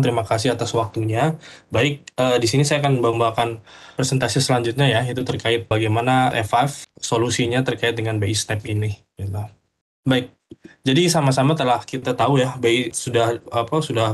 Terima kasih atas waktunya. Baik, di sini saya akan membawakan presentasi selanjutnya ya, itu terkait bagaimana F5 solusinya terkait dengan BI Snap ini. Gitu. Baik, jadi sama-sama telah kita tahu ya, BI sudah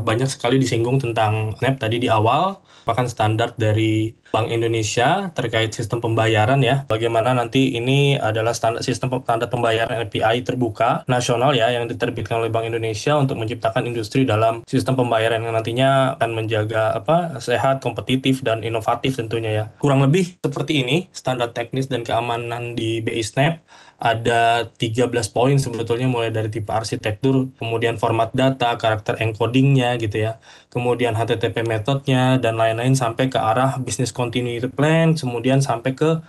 banyak sekali disinggung tentang Snap tadi di awal, bahkan standar dari Bank Indonesia terkait sistem pembayaran ya. Bagaimana nanti ini adalah sistem pembayaran API terbuka nasional ya yang diterbitkan oleh Bank Indonesia untuk menciptakan industri dalam sistem pembayaran yang nantinya akan menjaga sehat, kompetitif dan inovatif tentunya ya. Kurang lebih seperti ini standar teknis dan keamanan di BI Snap. Ada 13 poin sebetulnya mulai dari tipe arsitektur, kemudian format data, karakter encodingnya gitu ya, kemudian HTTP metodenya, dan lain-lain sampai ke arah business continuity plan, kemudian sampai ke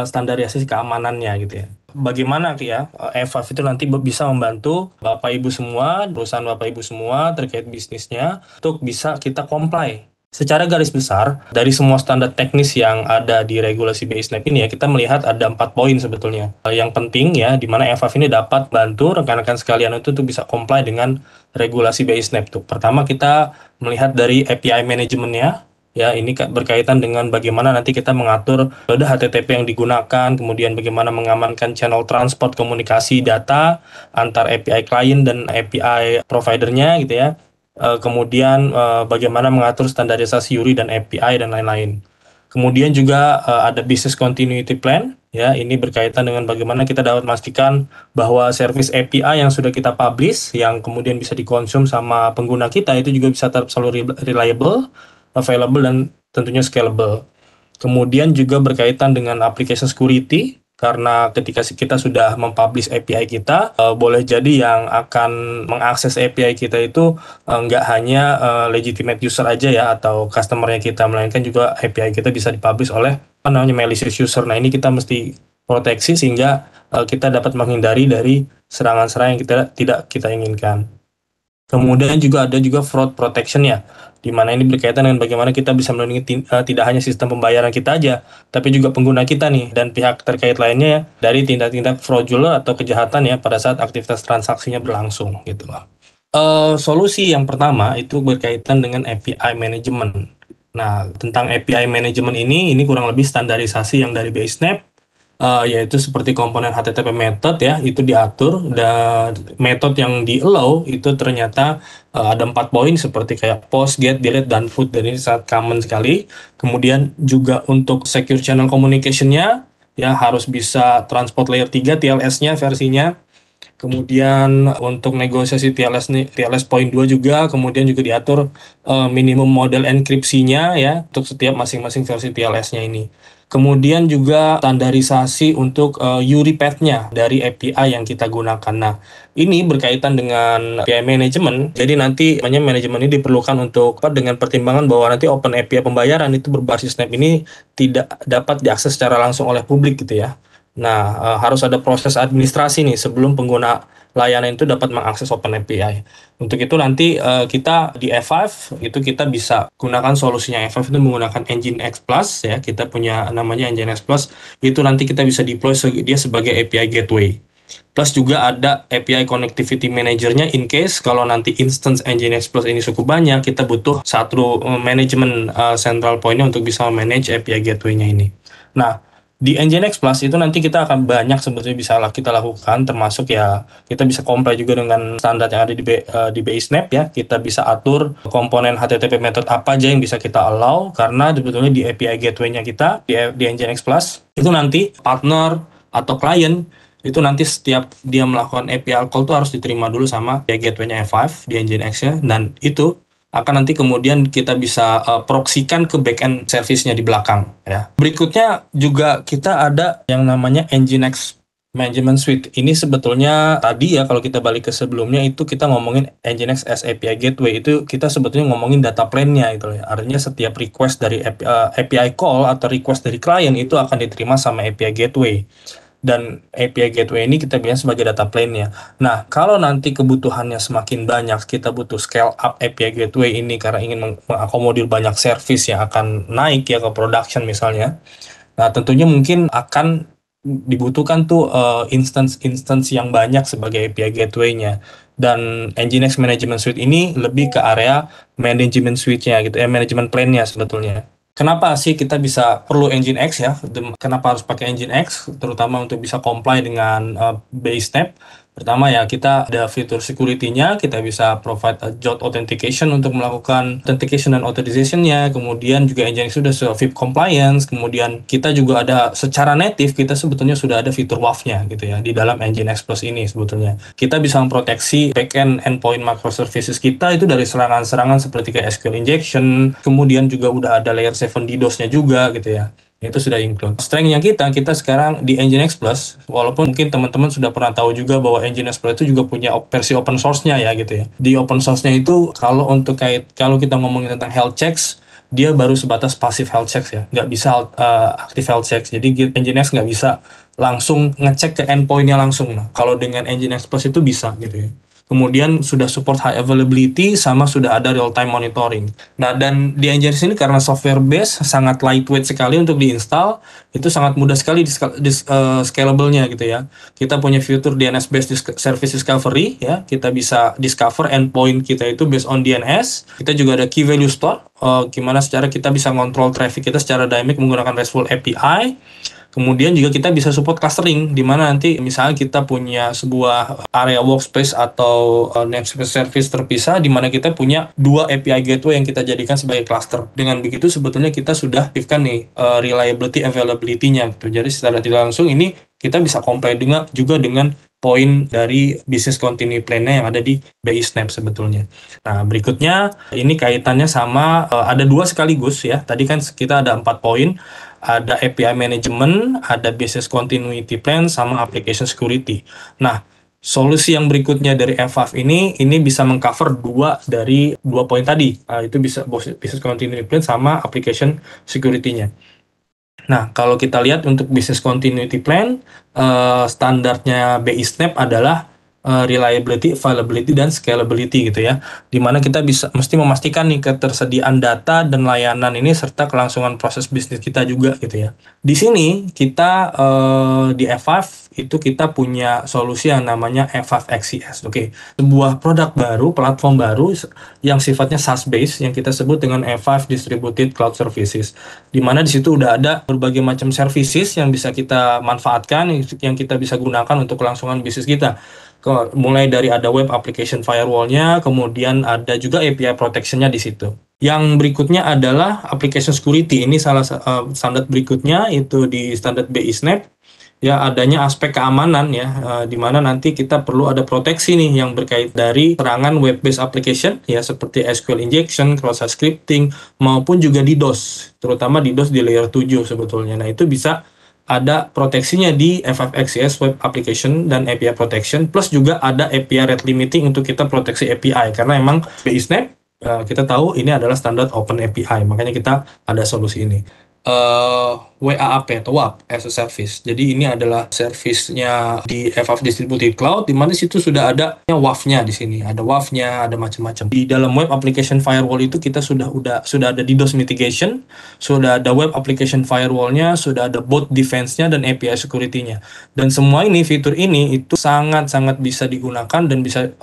standarisasi keamanannya gitu ya. Bagaimana ya F5 itu nanti bisa membantu Bapak Ibu semua, perusahaan Bapak Ibu semua terkait bisnisnya untuk bisa kita comply. Secara garis besar, dari semua standar teknis yang ada di regulasi BI Snap ini ya, kita melihat ada 4 poin sebetulnya. Yang penting ya, di mana F5 ini dapat bantu rekan-rekan sekalian itu bisa comply dengan regulasi BI Snap tuh. Pertama, kita melihat dari API manajemennya. Ya, ini berkaitan dengan bagaimana nanti kita mengatur metode HTTP yang digunakan, kemudian bagaimana mengamankan channel transport komunikasi data antar API client dan API providernya gitu ya. Kemudian bagaimana mengatur standarisasi URI dan API dan lain-lain. Kemudian juga ada business continuity plan, ya ini berkaitan dengan bagaimana kita dapat memastikan bahwa service API yang sudah kita publish, yang kemudian bisa dikonsum sama pengguna kita itu juga bisa tetap selalu reliable, available dan tentunya scalable. Kemudian juga berkaitan dengan application security, karena ketika kita sudah mempublish API kita, boleh jadi yang akan mengakses API kita itu nggak hanya legitimate user aja ya, atau customer-nya kita, melainkan juga API kita bisa dipublish oleh malicious user. Nah, ini kita mesti proteksi sehingga kita dapat menghindari dari serangan-serangan yang tidak kita inginkan. Kemudian juga ada fraud protection ya, di mana ini berkaitan dengan bagaimana kita bisa melindungi tidak hanya sistem pembayaran kita aja, tapi juga pengguna kita nih dan pihak terkait lainnya ya, dari tindak-tindak fraudulent atau kejahatan ya pada saat aktivitas transaksinya berlangsung gitu loh. Solusi yang pertama itu berkaitan dengan API management. Nah, tentang API management ini kurang lebih standarisasi yang dari BI Snap, yaitu seperti komponen HTTP method ya, itu diatur, dan metode yang di-allow itu ternyata ada 4 poin seperti kayak post, get, delete, dan put, dan ini sangat common sekali. Kemudian juga untuk secure channel communication-nya ya harus bisa transport layer 3 TLS-nya versinya. Kemudian untuk negosiasi TLS poin 2 juga, kemudian juga diatur minimum model enkripsinya ya untuk setiap masing-masing versi TLS-nya ini. Kemudian juga standarisasi untuk URI path-nya dari API yang kita gunakan. Nah, ini berkaitan dengan API manajemen. Jadi nanti manajemen ini diperlukan untuk dengan pertimbangan bahwa nanti open API pembayaran itu berbasis Snap ini tidak dapat diakses secara langsung oleh publik gitu ya. Nah, harus ada proses administrasi nih sebelum pengguna layanan itu dapat mengakses Open API. Untuk itu nanti kita di F5 itu kita bisa gunakan solusinya F5 itu menggunakan Nginx Plus ya. Kita punya namanya Nginx Plus. Itu nanti kita bisa deploy dia sebagai API gateway. Plus juga ada API Connectivity Manager-nya in case kalau nanti instance Nginx Plus ini cukup banyak, kita butuh satu manajemen central point-nya untuk bisa manage API gateway-nya ini. Nah, di Nginx Plus itu nanti kita akan banyak sebetulnya bisa kita lakukan, termasuk ya kita bisa comply juga dengan standar yang ada di BI Snap ya. Kita bisa atur komponen HTTP method apa aja yang bisa kita allow, karena sebetulnya di API gateway-nya kita di Nginx Plus itu nanti partner atau klien itu nanti setiap dia melakukan API call itu harus diterima dulu sama gateway-nya F5 di Nginx-nya, dan itu akan nanti kemudian kita bisa proksikan ke backend service-nya di belakang ya. Berikutnya juga kita ada yang namanya Nginx Management Suite. Ini sebetulnya tadi ya kalau kita balik ke sebelumnya itu kita ngomongin Nginx as API Gateway, itu kita sebetulnya ngomongin data plan-nya itu ya. Artinya setiap request dari API call atau request dari klien itu akan diterima sama API Gateway. Dan API Gateway ini kita bilang sebagai data plane-nya. Nah, kalau nanti kebutuhannya semakin banyak, kita butuh scale up API Gateway ini karena ingin mengakomodir banyak service yang akan naik ya ke production misalnya. Nah, tentunya mungkin akan dibutuhkan tuh instance yang banyak sebagai API gateway-nya. Dan Nginx Management Suite ini lebih ke area management suite-nya gitu ya, management plan-nya sebetulnya. Kenapa sih kita bisa perlu Nginx ya? Kenapa harus pakai Nginx? Terutama untuk bisa comply dengan Basecamp. Pertama ya, kita ada fitur security-nya, kita bisa provide a JWT authentication untuk melakukan authentication dan authorization-nya, kemudian juga Nginx sudah VIP compliance, kemudian kita juga ada secara native, kita sebetulnya sudah ada fitur WAF-nya gitu ya, di dalam Nginx Plus ini sebetulnya. Kita bisa memproteksi backend endpoint microservices kita itu dari serangan-serangan seperti kayak SQL injection, kemudian juga udah ada layer 7 DDoS-nya juga gitu ya. Itu sudah include. Strength-nya kita sekarang di Nginx Plus, walaupun mungkin teman-teman sudah pernah tahu juga bahwa Nginx Plus itu juga punya versi open source-nya ya gitu ya. Di open source-nya itu kalau kita ngomongin tentang health checks, dia baru sebatas passive health checks ya, nggak bisa active health checks. Jadi Nginx nggak bisa langsung ngecek ke endpoint-nya langsung. Nah, kalau dengan Nginx Plus itu bisa gitu ya. Kemudian sudah support high availability sama sudah ada real time monitoring. Nah, dan di Nginx ini karena software base sangat lightweight sekali untuk diinstal, itu sangat mudah sekali scalable-nya gitu ya. Kita punya fitur DNS based service discovery ya, kita bisa discover endpoint kita itu based on DNS. Kita juga ada key value store, gimana secara kita bisa ngontrol traffic kita secara dynamic menggunakan RESTful API. Kemudian juga kita bisa support clustering, di mana nanti misalnya kita punya sebuah area workspace atau namespace service terpisah, di mana kita punya dua API gateway yang kita jadikan sebagai cluster. Dengan begitu sebetulnya kita sudah aktifkan nih reliability availability-nya. Gitu. Jadi secara tidak langsung ini kita bisa comply juga dengan poin dari business continuity plan-nya yang ada di BI Snap sebetulnya. Nah, berikutnya ini kaitannya sama ada dua sekaligus ya. Tadi kan kita ada 4 poin. Ada API management, ada business continuity plan, sama application security. Nah, solusi yang berikutnya dari F5 ini bisa mengcover dua poin tadi. Itu bisa business continuity plan sama application security-nya. Nah, kalau kita lihat untuk business continuity plan, standarnya BI Snap adalah reliability, availability, dan scalability gitu ya. Dimana kita mesti memastikan nih ketersediaan data dan layanan ini serta kelangsungan proses bisnis kita juga gitu ya. Di sini kita di F5 itu kita punya solusi yang namanya F5 XCS. Oke, sebuah produk baru, platform baru yang sifatnya SaaS-based yang kita sebut dengan F5 Distributed Cloud Services. Di mana di situ udah ada berbagai macam services yang bisa kita manfaatkan, yang kita bisa gunakan untuk kelangsungan bisnis kita. Mulai dari ada web application firewall-nya, kemudian ada juga API protection-nya di situ. Yang berikutnya adalah application security. Ini salah standar berikutnya itu di standar BI Snap. Ya, adanya aspek keamanan ya, di mana nanti kita perlu ada proteksi nih yang berkait dari serangan web-based application ya seperti SQL injection, cross-site scripting maupun juga DDoS, terutama DDoS di layer 7 sebetulnya. Nah, itu bisa ada proteksinya di F5XCS Web Application dan API Protection, plus juga ada API Rate Limiting untuk kita proteksi API, karena emang BI Snap kita tahu ini adalah standar Open API, makanya kita ada solusi ini. WAAP atau WAP as a service. Jadi ini adalah service-nya di F5 Distributed Cloud, di mana situ sudah ada WAF-nya di sini, ada WAF-nya, ada macam-macam. Di dalam web application firewall itu kita sudah ada DDoS mitigation, sudah ada web application firewall-nya, sudah ada bot defense-nya dan API security-nya. Dan semua ini fitur ini itu sangat-sangat bisa digunakan dan bisa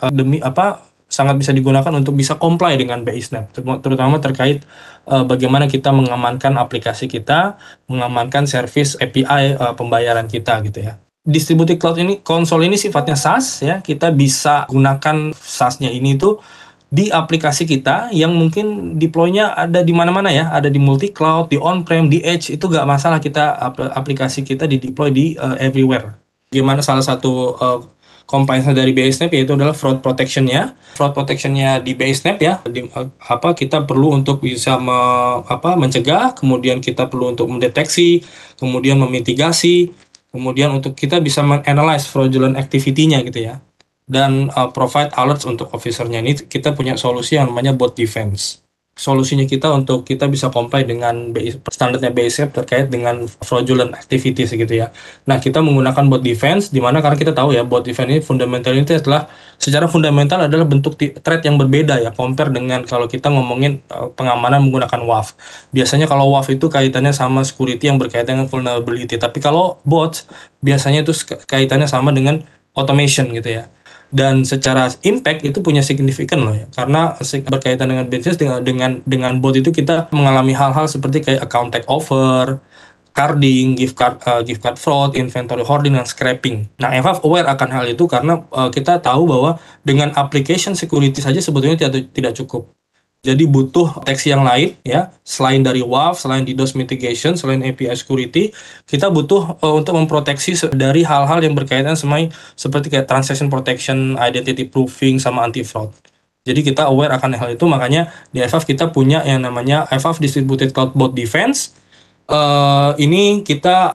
sangat bisa digunakan untuk bisa comply dengan BI Snap, terutama terkait bagaimana kita mengamankan aplikasi kita, mengamankan service API pembayaran kita gitu ya. Distributed Cloud ini, konsol ini sifatnya SaaS ya, kita bisa gunakan SaaS-nya ini tuh di aplikasi kita yang mungkin deploy-nya ada di mana-mana ya, ada di multi cloud, di on-prem, di edge, itu nggak masalah kita aplikasi kita di deploy di everywhere. Gimana salah satu compliance dari BI Snap yaitu adalah fraud protection-nya. Fraud protection-nya di BI Snap ya, kita perlu untuk bisa mencegah, kemudian kita perlu untuk mendeteksi, kemudian memitigasi, kemudian untuk kita bisa menganalize fraudulent activity-nya gitu ya. Dan provide alerts untuk officer-nya. Ini kita punya solusi yang namanya bot defense. solusinya kita untuk kita bisa comply dengan standarnya BISAP terkait dengan fraudulent activities gitu ya. Nah, kita menggunakan bot defense di mana karena kita tahu ya bot defense ini fundamental itu adalah secara fundamental adalah bentuk threat yang berbeda ya compare dengan kalau kita ngomongin pengamanan menggunakan WAF. Biasanya kalau WAF itu kaitannya sama security yang berkaitan dengan vulnerability, tapi kalau bots biasanya itu kaitannya sama dengan automation gitu ya. Dan secara impact itu punya signifikan loh ya, karena berkaitan dengan bisnis dengan bot itu kita mengalami hal-hal seperti kayak account takeover, carding, gift card fraud, inventory hoarding, dan scrapping. Nah, FF aware akan hal itu karena kita tahu bahwa dengan application security saja sebetulnya tidak cukup. Jadi butuh proteksi yang lain ya, selain dari WAF, selain DDoS mitigation, selain API security, kita butuh untuk memproteksi dari hal-hal yang berkaitan seperti kayak transaction protection, identity proofing, sama anti fraud. Jadi kita aware akan hal itu, makanya di FF kita punya yang namanya FF Distributed Cloud Bot Defense. Ini kita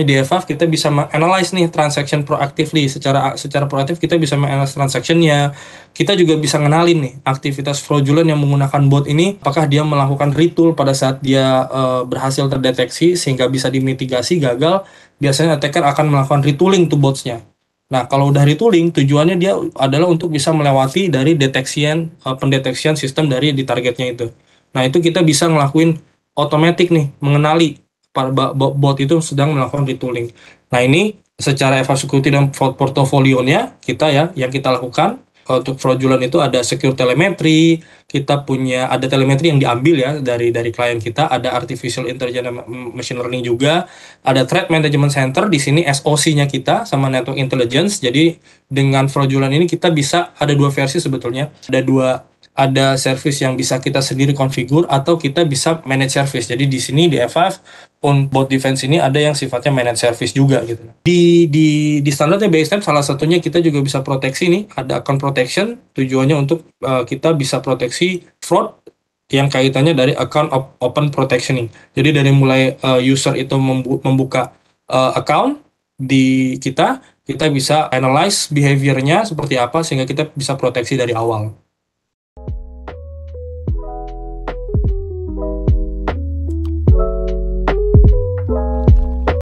di FF kita bisa analyze nih transaction proactively, secara proaktif kita bisa analyze transactionnya. Kita juga bisa ngenalin nih aktivitas fraudulent yang menggunakan bot ini, apakah dia melakukan retool pada saat dia berhasil terdeteksi sehingga bisa dimitigasi. Gagal, biasanya attacker akan melakukan retooling to botsnya. Nah, kalau udah retooling, tujuannya dia adalah untuk bisa melewati dari pendeteksian sistem dari di targetnya itu. Nah, itu kita bisa ngelakuin otomatis nih, mengenali bot itu sedang melakukan retooling. Nah, ini secara FF Security dan portofolionya kita ya, yang kita lakukan untuk fraudulent itu ada secure telemetry, kita punya ada telemetri yang diambil ya dari klien kita, ada artificial intelligence machine learning juga, ada threat management center di sini SOC-nya kita sama network intelligence. Jadi dengan fraudulent ini kita bisa ada dua versi sebetulnya, ada service yang bisa kita sendiri configure atau kita bisa manage service. Jadi di sini di FF bot defense ini ada yang sifatnya manage service juga gitu. Di standarnya BISAP salah satunya kita juga bisa proteksi nih, ada account protection, tujuannya untuk kita bisa proteksi fraud yang kaitannya dari account open protection. Jadi dari mulai user itu membuka account di kita bisa analyze behavior-nya seperti apa sehingga kita bisa proteksi dari awal.